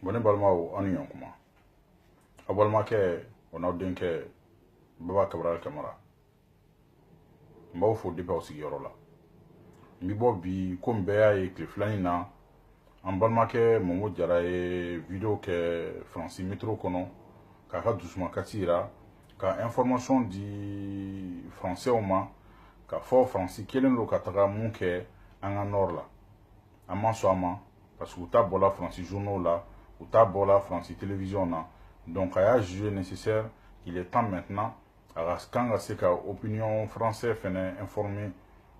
Bone balmao anu yankuma. Abalma ke onawden ke Baba Cabral Camara. Mbaw fo depa o sigiyoro la. Mbibo bi ko mbeya ye kliflani na balma ke Momo Jara ye video ke Francis Metro kono ka doucement katira ka information di français o ma ka fo Francis kelen lo kataga mun ke anga nord la. Ama so ama parce que ta bola Francis journaux là ou ta bola Francis télévision là. Donc, il y a jugé nécessaire qu'il est temps maintenant à ce que l'opinion française fait informer.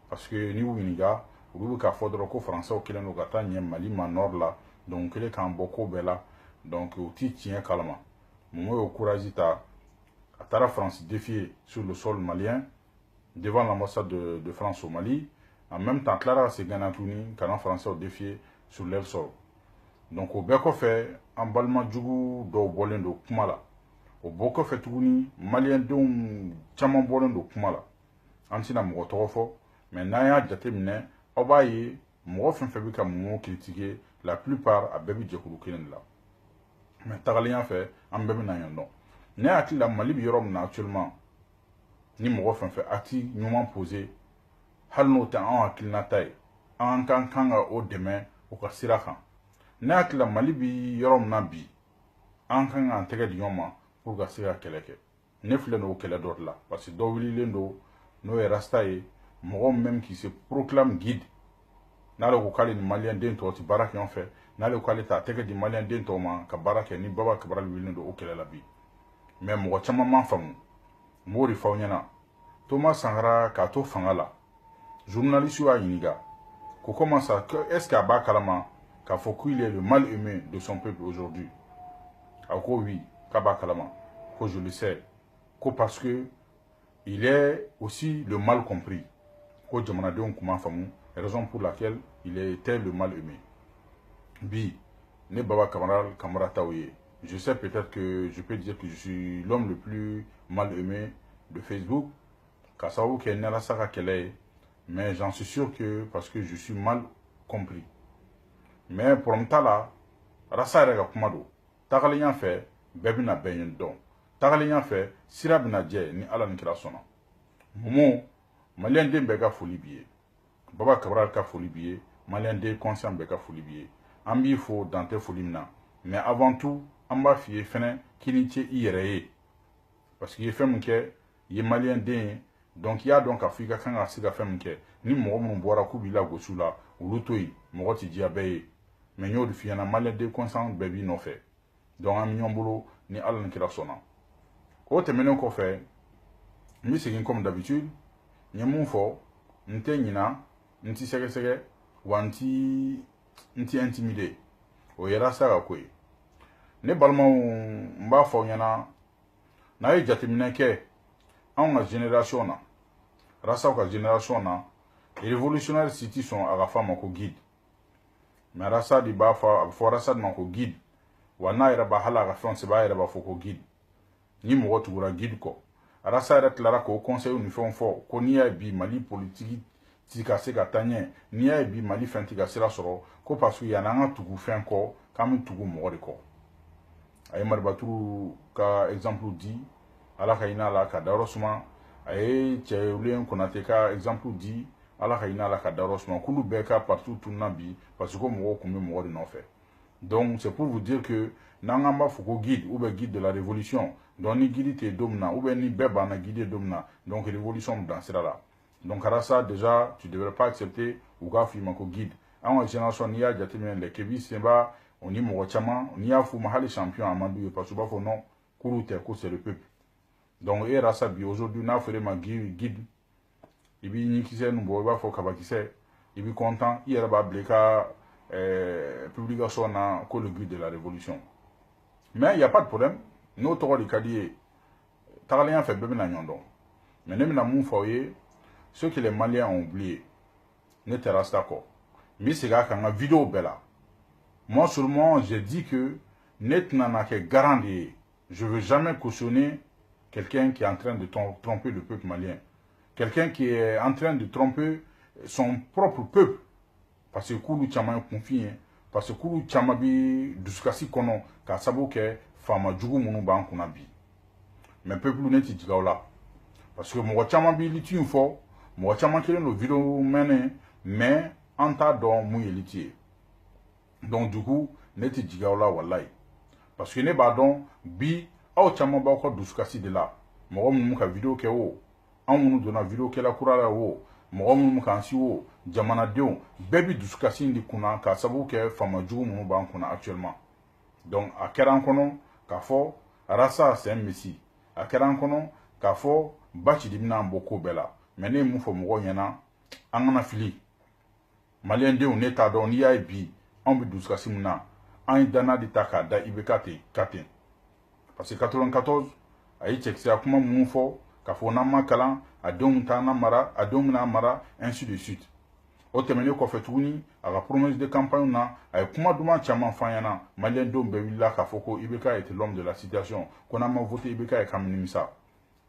Parce que nous, Winiga, nous avons fait des français qui sont en Mali, Nord là. Donc, il est quand beaucoup bella. Donc, il tient calme. Moi, au courage, à Tara France défier sur le sol malien, devant l'ambassade de France au Mali. En même temps, Clara Seganatouni, quand français ont défié sur leur sol. Donc, au Beko fait, en balma djougou do bolen do kumala. Au Boko fait tourni, malien dum chaman bolen do kumala. Antina mou tofo, mais naya jatemine, obaye, mou fin febika mou critiquer, la plupart a bebi djekoulou kenen la. Mais tagalien fait, en bebi nayan non. Ne ati la mali biyorom na actuellement, ni mou fin fait ati nouman posé, hal no ta an akil na tay, an kan kanga o demain, ou ka sirakan. Ne hakila Mali bi yɔrɔ min na bi an kan k'an tɛgɛ di ɲɔgɔn ma pour ka se ka kɛlɛ kɛ ne filɛ n'o kɛlɛ dɔ de la parce que dɔ wililen don n'o ye rasta ye mɔgɔ même qui se proclame guide n'ale ko k'ale ni maliyɛn den tɔw tɛ baara kɛ ɲɔgɔn fɛ n'ale ko k'ale t'a tɛgɛ di maliyɛn den tɔw ma ka baara kɛ ni Baba Cabral wililen don o kɛlɛ la bi mais mɔgɔ caman m'a faamu n b'o de f'aw ɲɛna Thomas Sankara k'a to fanga la journaliste y'a ɲininka ko comment ça est ce que a b'a kalama k'a fɔ qu'il est le mal aimé de son peuple aujourd'hui. A ko oui, Kaba Kalama, que je le sais, que parce que il est aussi le mal compris. Que Djamanadon Kouma Famou, raison pour laquelle il était le mal aimé. Bi, ne Baba Cabral Camara Taouye. Je sais peut-être que je peux dire que je suis l'homme le plus mal aimé de Facebook. Kassaou qui est Nala Saka Kele, mais j'en suis sûr que parce que je suis mal compris. Mais pour m'tala, rasa yɛrɛ ka kuma don tagalen fɛ bɛɛ bɛna bɛn yen dɔn tagalen fɛ sira bɛna jɛ ni Ala ni kira sɔnna Momo maliyɛn den bɛɛ ka foli b'i ye Baba Cabral ka foli b'i ye maliyɛn den conscient bɛɛ ka foli b'i ye an b'i fo dan tɛ foli min na mais avant tout an b'a f'i ye fɛnɛ k'i ni ce i yɛrɛ ye parce que i ye fɛn min kɛ i ye maliyɛn den ye donc i y'a dɔn k'a fɔ i ka kan ka se ka fɛn min kɛ ni mɔgɔ minnu bɔra k'u b'i lagosi la olu to yen mɔgɔ tɛ diya bɛɛ ye mais n'yo de fiyana malien de consent baby no fait donc am ñom bolo ni Ala ni kira sona o temenen ko fait mi segin comme d'habitude ñemu fo nte ñina nti sege sege wanti nti intimidé o yera sa ko ne balma mba fo ñana na e jatemine ke an ga génération na rasa ka génération na révolutionnaire city sont à la femme ko guide mais rasa di ba fa rasa man ko guide wana ira ba hala ga fon se ba ira ba fo ko guide ni mo wotu gura guide ko rasa ira clara ko conseil ni fon fo ko ni ya bi Mali politique ti ka se ka tanye ni ya bi Mali fenti ga sira soro ko parce que yana nga tugu fen ko kam tugu mo de ko ay mar baturu ka exemple di ala kayina la ka darosuma ay chewlen konate ka exemple di ala kayina la ka darosuma kulu beka partout tout nabi parce que mo ko mo de non fait donc c'est pour vous dire que nangamba fuko guide ou bien guide de la révolution donc ni guide te domna ou bien ni beba na guide domna donc révolution dans cela là donc à ça déjà tu devrais pas accepter ou gafi mako guide en génération ni ya jatemene le kebi semba on y mo chama ni ya fu mahali champion Amadou parce que ba fo non kurute ko c'est le peuple donc et rasa bi aujourd'hui na fere ma guide ibi ni kise nu bo ba fo kabakise ibi content hier ba bleka publication na ko le guide de la révolution mais il y a pas de problème no to di kadier tagalien fait bebe na nyondo mais nem na mon foyer ceux que les Maliens ont oublié ne te reste d'accord mais c'est ga kan vidéo bella moi seulement j'ai dit que net nana ke garantie je veux jamais cautionner quelqu'un qui est en train de tromper le peuple malien quelqu'un qui est en train de tromper son propre peuple parce que Koulou Tchaman confie parce que kulu chama bi dusukasi kono ka sabu ke fama jugu munu ban kuna bi mais peuple ne ti jigawla parce que mo chama bi liti info mo chama kelen no video mene mais anta don mu yeliti donc du coup ne ti jigawla wallahi parce que ne ba don bi aw chama ba ko dusukasi de la mo mu ka video ke o an munu dona video ke la kurara o mo mu ka ansi o jamana denw bɛɛ bi dusukasi di kunna ka sabu kɛ fama jugu minnu b'an kunna actuellement donc a kɛra an kɔnɔ k'a fɔ rasa c'est un messi a kɛra an kɔnɔ k'a fɔ Bacidi bɛna an bɔ ko bɛɛ la mais ne ye mun fɔ mɔgɔw ɲɛna an kana fili maliyɛn denw ne t'a dɔn n'i y'a ye bi anw bɛ dusukasi min na an ye danna de ta k'a da IBK ten parce que 94 a ye cɛkisɛya kuma minnu fɔ k'a fɔ n'an ma kalan a denw t'an na mara a denw bɛna mara ainsi de suite o tɛmɛnen kɔfɛ tuguni a ka promesse de campagne na a ye kuma duman caman fɔ an ɲɛna maliyɛn denw bɛɛ wulila k'a fɔ ko IBK était l'homme de la situation ko n'an ma voté IBK ye k'an nimisa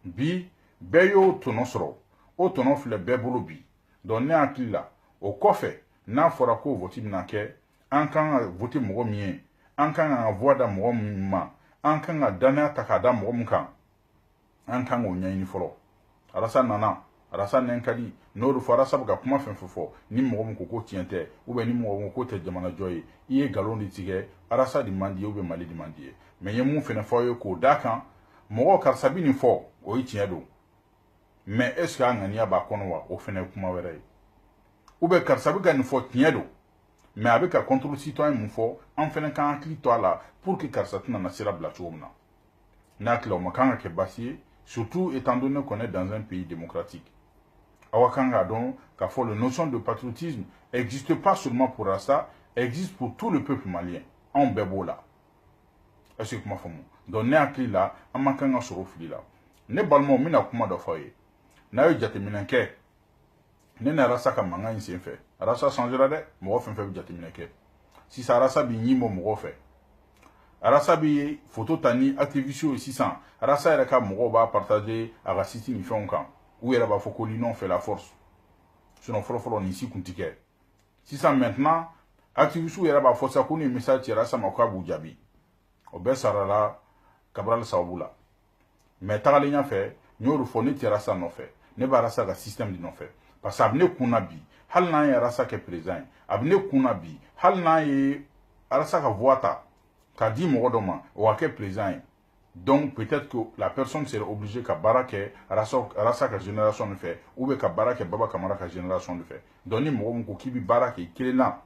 bi bɛɛ y'o tɔnɔ sɔrɔ o tɔnɔ filɛ bɛɛ bolo bi donc ne hakili la o kɔfɛ n'a fɔra ko vote bɛna kɛ an kan ka voté mɔgɔ min ye an kan ka voix da mɔgɔ min ma an kan ka danaya ta k'a da mɔgɔ min kan an kan k'o ɲɛɲini fɔlɔ Arasa nana Arasa nenkadi n'o fɔ Arasa bɛ ka kuma fɛn fɛn fɔ ni mɔgɔ min ko ko tiɲɛ tɛ ou bien ni mɔgɔ min ko tɛ jamana jɔ ye i ye nkalon de tigɛ Arasa de man di ye ou bien Mali de man di ye mais n ye mun fɛnɛ fɔ ye k'o d'a kan mɔgɔ karisa bi nin fɔ o ye tiɲɛ don mais est ce que a ŋaniya b'a kɔnɔ wa o fɛnɛ ye kuma wɛrɛ ye ou bien karisa bɛ ka nin fɔ tiɲɛ don mais a bɛ ka contre citoyen mun fɔ an fɛnɛ k'an hakili to a la pour que karisa tɛna na sira bila cogo min na n'a hakili la o ma kan ka kɛ baasi ye surtout étant donné qu'on est dans un pays démocratique. Awakanga donc, la notion de patriotisme n'existe pas seulement pour Rasta, existe pour tout le peuple malien. En Bebola. Est-ce que je m'en donc, ne akli là, en manquant sur le fil là. Ne balmo, mina kuma da foye. Na yo jate minenke. Ne na Rasta ka manga inse fait. Rasta changera de, mo fait jate minenke. Si ça Rasta bi ni mo fait. Arasa bi photo tani activiste 600 Arasa yɛrɛ ka mɔgɔw b'a partager a ka site ni fɛnw kan u yɛrɛ b'a fɔ ko l'union fait la force sinon fɔlɔ ni si kun ti kɛ sisan maintenant activiste yɛrɛ b'a fɔ sa ko ni message ci Arasa ma k'a b'u jaabi o bɛɛ sarala Cabral sababu la mais tagalen ɲɛfɛ n y'o de fɔ ne ti Arasa nɔfɛ ne bɛ Arasa ka système de nɔfɛ parce que a bɛ ne kun na bi hali n'an ye Arasa kɛ président ye a bɛ ne kun na bi hali n'an ye Arasa ka voix ta qu'a dit Mogodoma ou à quel président. Donc peut-être que la personne serait obligée qu'à Barake, Rasa ka génération de fait, ou qu'à Barake Baba Kamara ka génération de fait. Donc il Mogodoma qui bi Barake qui est là.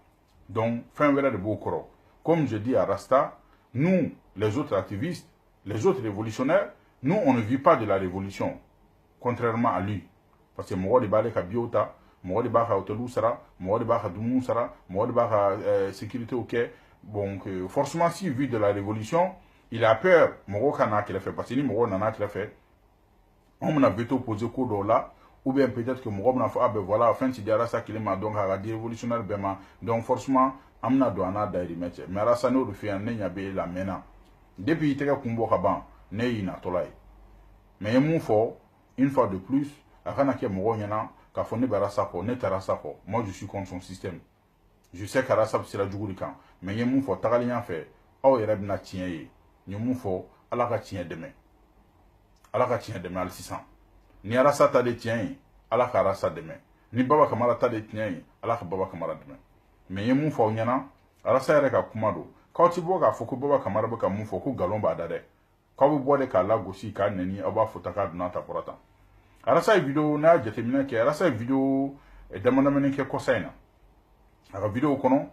Donc fin verra de Bokoro. Comme je dis à Rasta, nous les autres activistes, les autres révolutionnaires, nous on ne vit pas de la révolution, contrairement à lui. Parce que Mogodi Baleka Biota, Mogodi Baka Hotelu Sara, Mogodi Baka Dumu Sara, Mogodi Baka sécurité ok. Donc, forcément, s'il vit de la révolution, il a peur. Moro Kana qui l'a fait. Parce que ni Moro Nana qui l'a fait. On m'a veto posé coup là. Ou bien peut-être que Moro m'a fait, ah ben voilà, enfin, si diara ça qu'il m'a donc à dire révolutionnaire, ben donc forcément, amna douana d'ailleurs mettre. Mais Rasa no refait un nez be la mena. Depuis il était kumbo kaban, ne ina tolai. Mais il m'a fait, une fois de plus, à Kanake Moro Yana, qu'a fondé Barasa ko, ne terasa ko. Moi, je suis contre son système. Je sais qu'Arasa c'est la Djougourikan, mais il y a mon fort, Tagalien fait, oh, il y a un tien, il y a mon fort, à la tien demain. À la tien demain, al 600. Ni Arasa ta de tien, à la Arasa demain. Ni Baba Kamara ta de tien, à la Baba Kamara demain. Mais il y a mon fort, Yana, Arasa y'a Kumado. Quand tu vois qu'à Foko Baba Kamara Baka mon fort, Galon Badade. Quand vous boivez qu'à la Gossi, qu'à Neni, Aba Fotaka, Nata Porata. Arasa vidéo, n'a pas terminé, Arasa vidéo, et demandez-moi qu'il y a Kosaina. A ka vidéo kono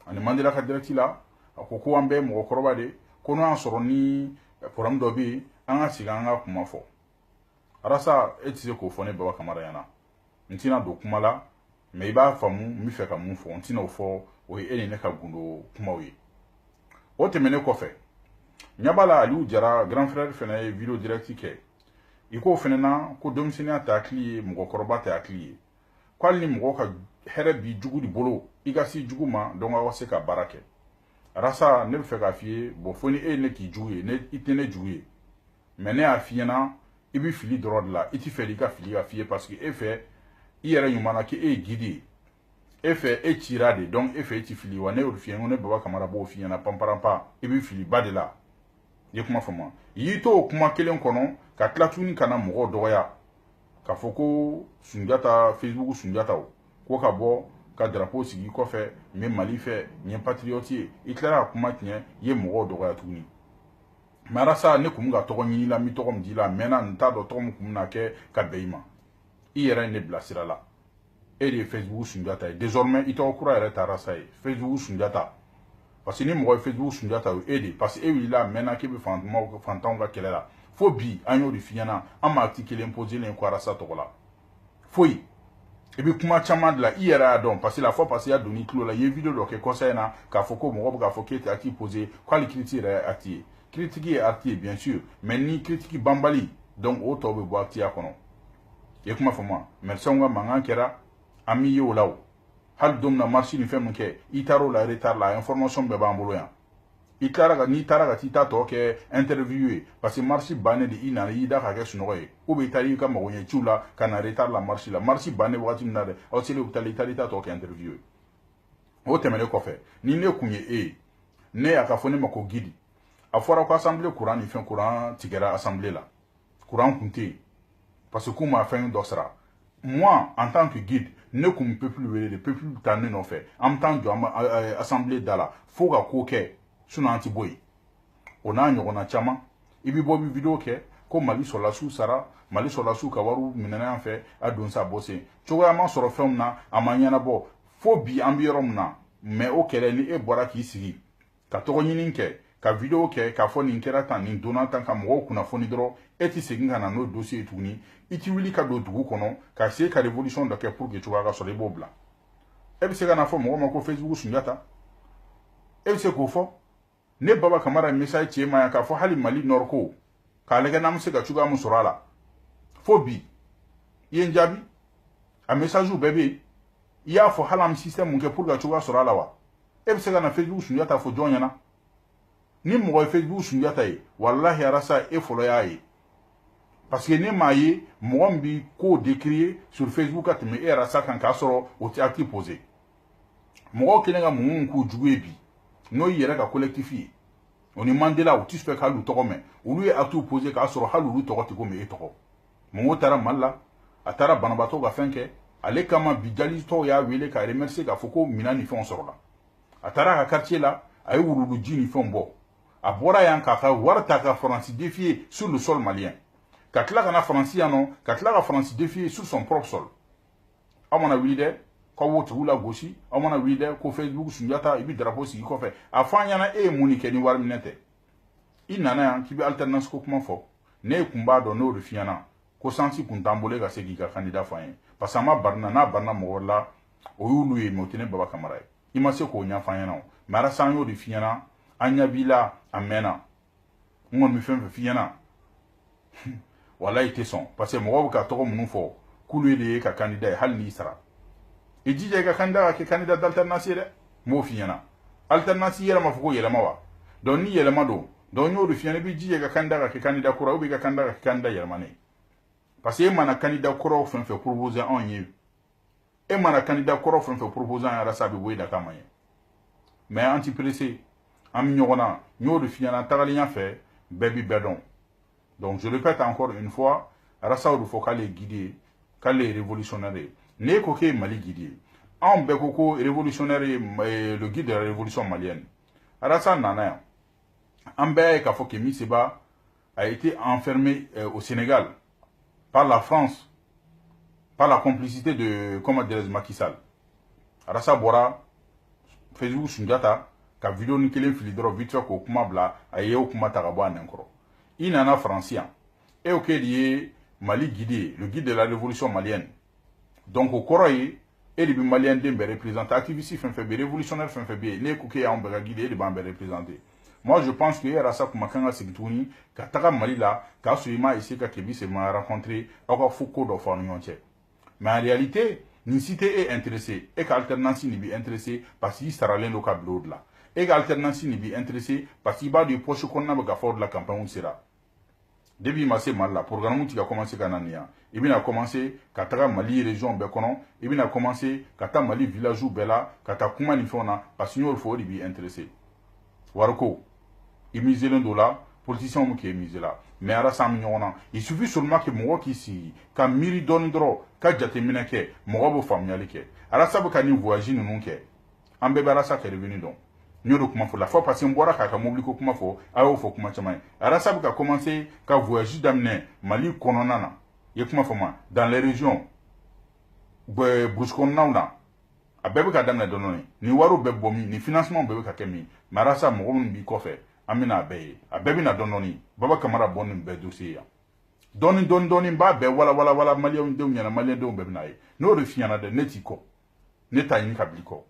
ani mandela ka direct la a ko ko an bɛ mɔgɔkɔrɔba de ko n'an sɔrɔ ni problème dɔ bɛ yen an ka sigi an ka kuma fɔ Arasa e tɛ se k'o fɔ ne Baba Kamara ɲɛna n tɛna don kuma la mais i b'a faamu n bɛ fɛ ka mun fɔ n tɛna o fɔ o ye e ni ne ka gundo kumaw ye o tɛmɛnen kɔfɛ ɲɛ b'a la Aliyu Jara grand frère fɛnɛ ye vidéo direct kɛ i k'o fɛnɛ na ko denmisɛnninya tɛ hakili ye mɔgɔkɔrɔba tɛ hakili ye ko hali ni mɔgɔ ka hɛrɛ bi jugu di bolo i ka si jugu ma donc aw se ka baara kɛ Arasa ne bɛ fɛ k'a f'i ye bon fo ni e ne k'i jugu ye i tɛ ne jugu ye mais ne y'a f'i ɲɛna i bɛ fili dɔrɔn de la i tɛ fɛ i ka fili ka f'i ye parce que e fɛ i yɛrɛ ɲuman na k'e ye guide ye e fait e tira de donc e fait ti fili wa ne o fi ne baba kamara bo fi na pamparampa e bi fili ba de la ye kuma fama yi to kuma kelen kono ka tlatuni kana mo doya ka foko Sunjata Facebook Sunjata ko ka bo ka drapeau sigi ko fe me Mali fe ni patriote itlara kuma tiɲɛ ye mo doya tuguni marasa ne kum ga to ni la mi to kom di la mena nta do to kum na ke ka beima i yɛrɛ ne bila sira la et de Facebook Sunjata désormais il t'a kura yɛrɛ tara sa Facebook Sunjata parce que ni mɔgɔ Facebook Sunjata et de parce que e wi la mena ke be fantanw ka kɛlɛ la fo bi an y'o de fiɲɛna an ma ti kelen poser len ko arasa tɔgɔ la foyi e bi kuma caman de la i yɛrɛ y'a dɔn parce que la fois passée ya doni kilo la ye vidéo dɔ kɛ conseil na k'a fɔ ko mɔgɔ bɛ k'a fɔ k'e tɛ acte poser k'ale critique yɛrɛ acte ye critique ye acte ye bien sûr mais ni critique banbali donc o tɔ bɛ bɔ acte ya kɔnɔ ye kuma fɔ ma médecin ka mankan kɛra an mi ye o la o hali don na marche ni fɛn min kɛ i taara o la retard la information bɛɛ b'an bolo yan i taara ka n'i taara ka t'i ta tɔ kɛ interview ye parce que marche bannen de i nana i da ka kɛ sunɔgɔ ye ou bien i taara i ka magoɲɛciw la ka na retard la marche bannen wagati min na dɛ aw selen u taara i taara i ta tɔ kɛ interview ye o tɛmɛnen kɔfɛ ni ne kun ye e ye ne y'a ka fɔ ne ma ko guide a fɔra ko assemblée courant ni fɛn courant tigɛra assemblée la courant kun tɛ yen parce que k'u ma fɛn dɔ sara moi en tant que guide ne kun peuple wele de peuple ta ne nɔfɛ an bɛ taa jɔ assemblée da la fo ka ko kɛ sinon an ti bɔ yen o n'a ɲɔgɔnna caman i bi bɔ bi vidéo kɛ ko Mali sɔrɔlasiw sara Mali sɔrɔlasiw ka wariw minɛna an fɛ a don sa bɔ sen cogoya ma sɔrɔ fɛnw na a ma ɲɛnabɔ fo bi an bɛ yɔrɔ min na mais o kɛlɛ ni e bɔra k'i sigi ka tɔgɔ ɲini kɛ ka vidéo kɛ k'a fɔ nin kɛra tan nin donna tan ka mɔgɔw kunnafoni dɔrɔn e ti segin ka na n'o dossier ye tuguni i ti wuli ka don dugu kɔnɔ ka se ka révolution dɔ kɛ pour que cogoya ka sɔrɔ i b'o bila e bɛ se ka na fɔ mɔgɔ ma ko Facebook Sunjata e bɛ se k'o fɔ ne baba kamara message cɛ ma yan k'a fɔ hali Mali Nord ko k'a lajɛ n'an bɛ se ka cogoya min sɔrɔ a la fo bi i ye n jaabi a message bɛɛ bɛ yen i y'a fɔ hali an bɛ système mun kɛ pour que cogoya sɔrɔ a la wa e bɛ se ka na Facebook Sunjata fɔ jɔn ɲɛna ni mɔgɔ ye Facebook Sunjata ye wallahi arasa e fɔlɔ y'a ye parce que ne m'a ye mɔgɔ min bi ko décrier sur Facebook ka tɛmɛ e arasa kan k'a sɔrɔ o tɛ acte posé mɔgɔw kɛlen ka mun k'u jugu ye bi n'o y'i yɛrɛ ka collectif ye o ni Mandela u ti fɛ k'olu tɔgɔ mɛn olu ye acte posé k'a sɔrɔ hali olu tɔgɔ tɛ komi e tɔgɔ mɔgɔw taara Mali la a taara banabaatɔ ka fɛn kɛ ale kama bi jalistɔw y'a wele ka remercier k'a fɔ ko minan ni fɛnw sɔrɔla a taara a ka quartier la a ye wuluwulu ji ni fɛnw bɔ a bɔra yan k'a ka wari ta ka Faransi défier sur le sol malien ka tila ka na Faransi yan nɔ ka tila ka Faransi défier sur son propre sol aw mana wuli dɛ k'aw b'o tigiw la gosi aw mana wuli dɛ ko Facebook Sunjata i bi drapeau sigi kɔfɛ a fɔ an ɲɛna e ye mun ni kɛ ni wari minɛ tɛ i nana yan k'i bɛ alternance ko kuma fɔ ne kun b'a dɔn n'o de f'i ɲɛna ko sansi kun t'an bolo e ka se k'i ka candidat fɔ an ye parce que a ma barina n'a barina mɔgɔ wɛrɛ la o y'olu ye mais o tɛ ne baba kamara ye i ma se k'o ɲɛfɔ an ɲɛna o mais arasa an y'o de f'i ɲɛna an ɲɛ b'i la a mɛnna n kɔni bɛ fɛn fɛn f'i ɲɛna walayi i tɛ sɔn parce que mɔgɔw bɛ ka tɔgɔ minnu fɔ k'olu ye de ye ka candidat ye hali n'i sara i jija i ka candidat ka kɛ candidat d'alternance ye dɛ n b'o f'i ɲɛna alternance yɛrɛ ma fɔ ko yɛlɛma wa donc ni yɛlɛma don donc n y'o de f'i ɲɛna i b'i jija i ka candidat ka kɛ candidat kura ou bien i ka candidat ka kɛ candidat yɛlɛmanen parce que e mana candidat kuraw fɛn fɛn proposer anw ye e mana candidat kuraw fɛn fɛn proposer an yɛrɛ sa a bɛ bɔ i da k'a ma ɲɛ mais an ti pressé an bɛ ɲɔgɔn na n y'o de f'i ɲɛna tagalen ɲɛfɛ bɛɛ bi bɛɛ dɔn donc je répète encore une fois arasa o de fɔ k'ale ye guide ye k'ale ye révolutionnaire ye n'e ko k'e ye Mali guide ye anw bɛɛ ko ko révolutionnaire ye le guide de la révolution malienne arasa nana yan an bɛɛ ye k'a fɔ Kémi Séba a été enfermé au Sénégal par la France par la complicité de comment dirais-je Macky Sall arasa bɔra Facebook Sunjata ka vidéo ni kelen fili dɔrɔn vite fait k'o kuma bila a ye o kuma ta ka bɔ a nɛn kɔrɔ i nana Faransi yan e o k'e de ye Mali guide ye le guide de la révolution malienne donc o kɔrɔ ye e de bɛ maliyɛn den bɛɛ représenter activiste fɛn fɛn bɛ révolutionnaire fɛn fɛn bɛ yen n'e ko k'e y'anw bɛɛ ka guide e de b'an bɛɛ représenter moi je pense que e yɛrɛ sa kuma kan ka sigi tuguni ka taga Mali la k'a sɔrɔ i ma essayer ka Kémi Séba rencontrer aw ka fo ko dɔ fɔ aw ni ɲɔgɔn cɛ mais en réalité nin si tɛ e intéressé e ka alternance nin b'i intéressé parce que i saralen don ka bila o de la e ka alternance nin b'i intéressé parce que i b'a dɔn i poche kɔnɔna bɛ ka fɔ o de la campagne sera depuis ma se mal la programme qui a commencé kanania il a commencé katara Mali région bekono il a commencé kata Mali village bela kata kuma ni fona parce que nous faut bi intéressé warko il mise le dollar politicien qui est misé là mais ara sam nyona il suffit seulement que moi qui si ka miri don dro ka jate minake mo bo familial ke ara sabu ka ni voyage non ke ambe bara sa ke revenu donc nyodo kuma fo la fois passé mbora ka mobili ko kuma fo ayo fo kuma chama ara sabu ka commencer ka voyage d'amener Mali kononana ye kuma fo ma dans les régions brusquon nauna abebe ka damna dononi ni waro bebomi ni financement bebe ka kemi marasa mo bi ko fe amina be abebe na dononi baba kamara bonin be dossier ya doni ba be wala malien de nyana malien de be na yi no refiana de netiko neta yin ka bliko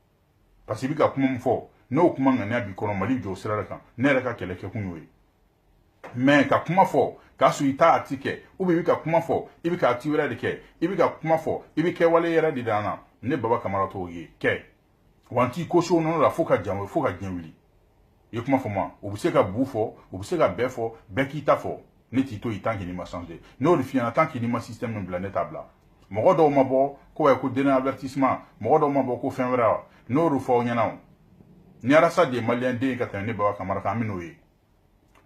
parce que bika kuma mfo no kuma ngani abi kono Mali jo sira kan ne reka keleke kunyoyi mais ka kuma fo ka su ita atike ubi bika kuma fo ibika atiwera de ke ibika kuma fo ibike wale yera di dana ne baba kamara to ye ke wanti ko so no la fo ka jamwe fo ka genwili ye kuma fo ma obuseka bufo obuseka befo bekita fo ne tito itanki ni ma changer no le fiana tanki ni ma système no planète abla mo do mabo ko e ko donner avertissement mo do mabo ko fenwera no ru fo nyana ni arasa de malien de ka tan ne baba kamara ka minoye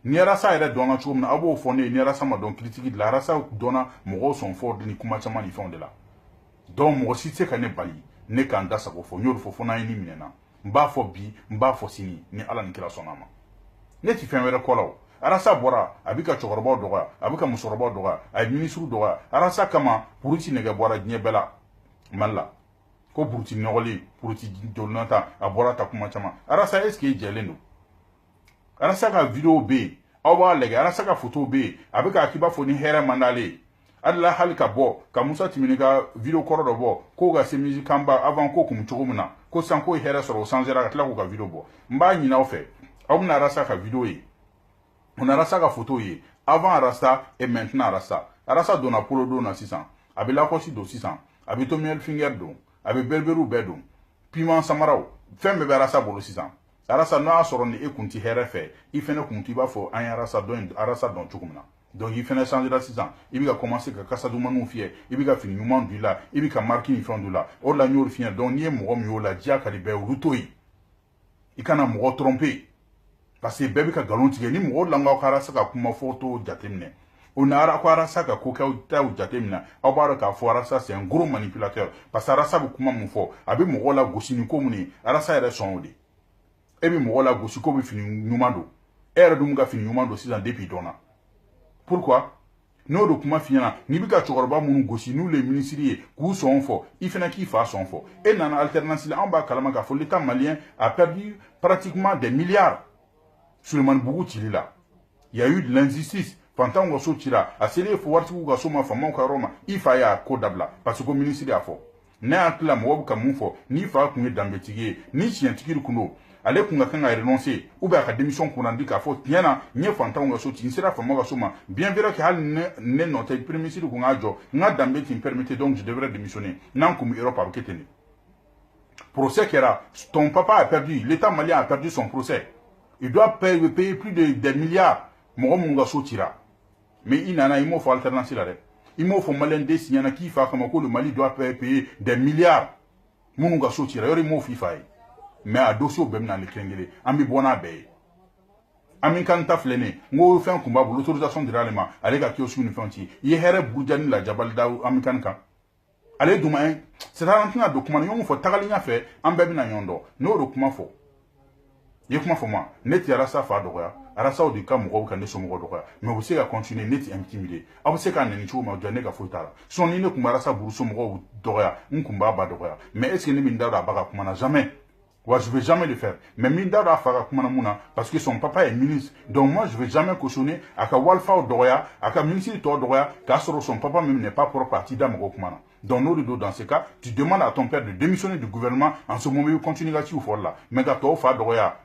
ni arasa ere dona chumna abo fo ne ni arasa ma don critique de la rasa dona mo son fort ni kuma chama ni fond de la donc mo si te ka ne bali ne kan da sa ko fo nyoru fo na ni minena mba fo bi mba fo sini ni ala ni kila sonama ne ti fenwera kolaw arasa bora abika chokorobo doga abika musorobo doga ay ministre doga arasa kama puruti nega bora nye bela malla ko puruti nogoli puruti dolnata abora ta kuma chama arasa eske jelendo arasa ka video be awa lega arasa ka photo be abika akiba fo ni here mandale adla halika bo ka musa timinika video korodo bo ko ga se musique kamba avant ko kum chogumuna ko sanko here soro sanjera ka tla ko ga video bo mba nyina ofe awna arasa ka video yi on arasa ka photo yi avant arasa et maintenant arasa dona polo dona 600 abi la ko si do 600 abi to miel finger do abi berberu bedo piment samarao femme be arasa bolo 600 arasa no asoro ni ekunti herefe ifene kunti ba fo an arasa don chukumna donc il fait changer la 600 il va commencer ka kasa du manu fier il va finir moment du là il va marquer une fin de là or la nyor finir donc ni mo mi la dia ka libe rutoi il kana mo tromper parce que bébé ka galonti ni mo la nga kara saka kuma photo jatemne on ara ko ara saka ko ka ta jatemna abara ka fo ara ça c'est un gros manipulateur parce que ara sa kuma mo fo abi mo la gosini ko muni ara sa ere sonde e bi mo la gosi ko bi fini numando ere dum ga fini numando 6 ans depuis dona. Pourquoi? Nous documents finissent. Ni bika chokoroba munu gosi nous les ministres qui sont forts. Il fait qui fait son fort. Et dans l'alternance là en bas kalamaka fo l'État malien a perdu pratiquement des milliards. Suleiman Bougou Tilila. Il y a eu de l'injustice. Pendant qu'on se tira, à célébrer faut voir si vous gassez ma femme au Roma. Il faut y avoir codabla parce que le ministre a fort. N'a la moi comme fort. Ni fa qu'on est dans le ni scientifique kuno. Ale kunga kanga renoncer ou bien la démission qu'on a dit qu'à faut tiena nie fanta on so tin sera famo soma bien vrai que hal ne note premier ministre qu'on a jo nga dambe qui me permettait donc je devrais démissionner nan comme Europe a ketene procès qui era ton papa a perdu l'état malien a perdu son procès il doit payer plus de des milliards mo munga so tira mais il nana il mo faut alternance là il mo faut malien des signana qui fa comme ko le Mali doit payer des milliards munga so tira yori mo fi fay mais à dossier au bemna le kengele ambi bona be amin kan taflene ngo fen kumba bu l'autorisation de ralema ale ka kiosu ni fanti ye here burjani la jabal daw amin kan ale duma c'est un document yon fo tagalinya fe ambe bina yondo no document fo ye kuma fo ma net ya rasa fa doya arasa o de kam ko kan ne so mo doya mais vous savez continuer net intimider abu se kan ni chuma jane ka fo tara son ni ne kuma rasa buru so mo doya nkumba ba doya mais est-ce que ni minda da baka kuma na jamais. Ouais, je vais jamais le faire. Mais Mindara fera kumana parce que son papa est ministre. Donc moi, je vais jamais cautionner à ka walfa ou doya, à ka ministre to doya, car son papa même n'est pas propre parti d'amoko kumana. Donc nous, dans ce cas, tu demandes à ton père de démissionner du gouvernement en ce moment où continue là-dessus ou fort là. Mais quand tu fa doya,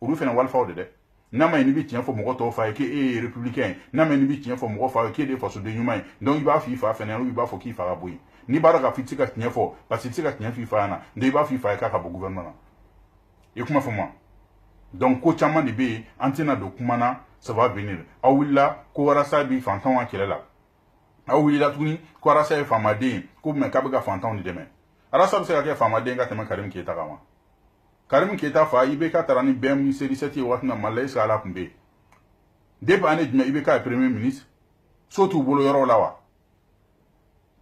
ou fait un walfa ou de Nama inibi tient faut mo to fa ke républicain. Nama inibi tient faut mo fa ke des forces de humain. Donc il va FIFA faire il va faut qu'il fera boui. Ni baraka fitika tient faut parce que tika tient FIFA na. De va FIFA ka ka gouvernement. Et comment faut moi donc ko chama de be antena do kumana ça va venir. Awilla, Kouarasa bi fantan qui est là. Awilla tuni, Kouarasa famade, comme Kabaga fantan ni demain. Arasa se ka famade nga tema Karim Keita kama. Karim Keita fa ibeka tarani bem seri seti watna malay sala kumbe. Deba ane dima ibeka premier ministre, surtout bolo yoro lawa.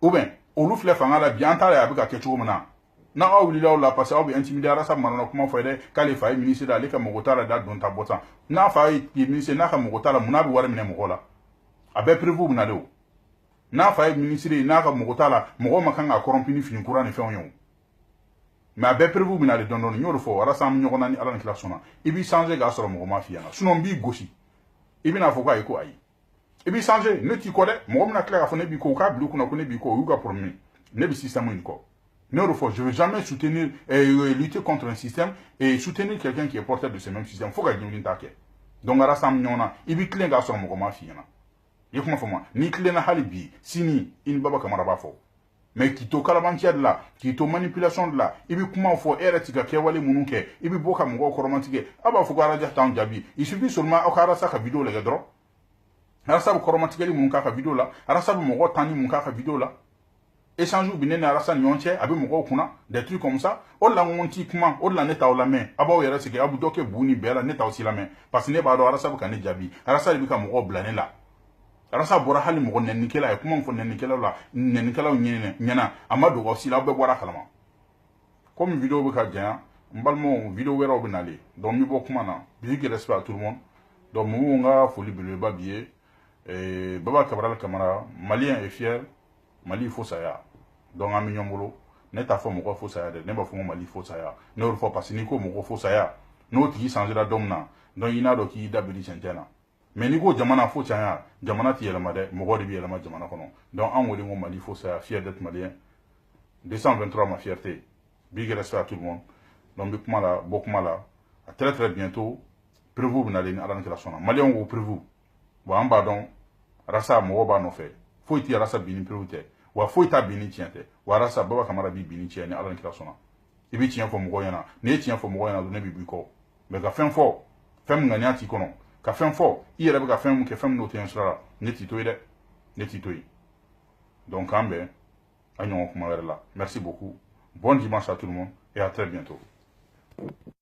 Ou bien, olu flè fanga la bien tala abika kecho mona. Na awilla la parce obi intimider Arasa manana kuma fayde kale fa ministre da leka mogotala da don tabota. Na fa ministre na ka mogotala munabi wara mine mogola. Abe prévu na leo. Na fa ministre na ka mogotala mogo makanga corrompini fini kura ne fon yon. Mais abe prévu na le don don nyoro fo Arasa nyogona ni ala ni klasona. Ibi changer ga soro mogo mafia na. Sinon bi gosi. Ibi na foka eko ayi. Ibi changer ne ti kode mogo na clair afone bi ko ka blu kuna ko ne bi ko yuga pour mi. Ne bi système une ko. Je ne vais jamais soutenir et lutter contre un système et soutenir quelqu'un qui est porteur de ce même système. Il faut que je t'aille. Donc, à la fin, il y a un gars sur mon comment faire. Il y a un ni clé halibi, sini, il baba kamara fo. Mais qui to kalabantia de là, qui to manipulation de là, il y a comment faut erratica kewale munuke, il y a beaucoup de coromantike, aba faut garaja tan jabi. Il suffit seulement au karasa ka vidéo les gars. Arasa bu coromantike munuka ka vidéo là, arasa bu mogo tani munuka ka vidéo là. Échange ou bien Arasa nyonche abi moko kuna des trucs comme ça o la ngonti kuma o la neta o la main aba o yere seke abu doke buni bela neta aussi la main parce que ne ba do Arasa bu kane jabi Arasa bi ka moko blane la Arasa bora hali moko nennikela e kuma fo nennikela la nennikela nyena amadu aussi la be bora kalama comme vidéo bu ka dia mbalmo vidéo wero bu nale donc mi bo kuma na big respect à tout le monde donc mu nga foli bele babier et Baba Cabral Camara malien est fier Mali faut ça ya donc ami nyongolo ne ta fo moko faut ça ya ne ba fo Mali faut ça ya ne faut parce ni ko moko faut ça ya no ti changer la domna donc ina do ki dabili chentena mais ni ko jamana faut ça ya jamana ti yela made moko de bi yela ma jamana kono donc en woli mo Mali faut ça ya fier d'être malien 223 ma fierté big respect à tout le monde donc bi kuma la bokuma la à très bientôt prévu na le ala na sona malien go prévu wa amba donc rasa mo ba no fait faut ti rasa bini prévu wa foi ta bini tiente wa Arasa baba kamara bi bini tiene ala nkila sona ibi tien fo mo yana ne tien fo mo yana do ne bi ko mais ka fen fo fem ngani ati kono ka fen fo ire be ka fen ke fem no tien sura ne tito ide ne tito yi donc ambe agnon kuma là merci beaucoup bon dimanche à tout le monde et à très bientôt.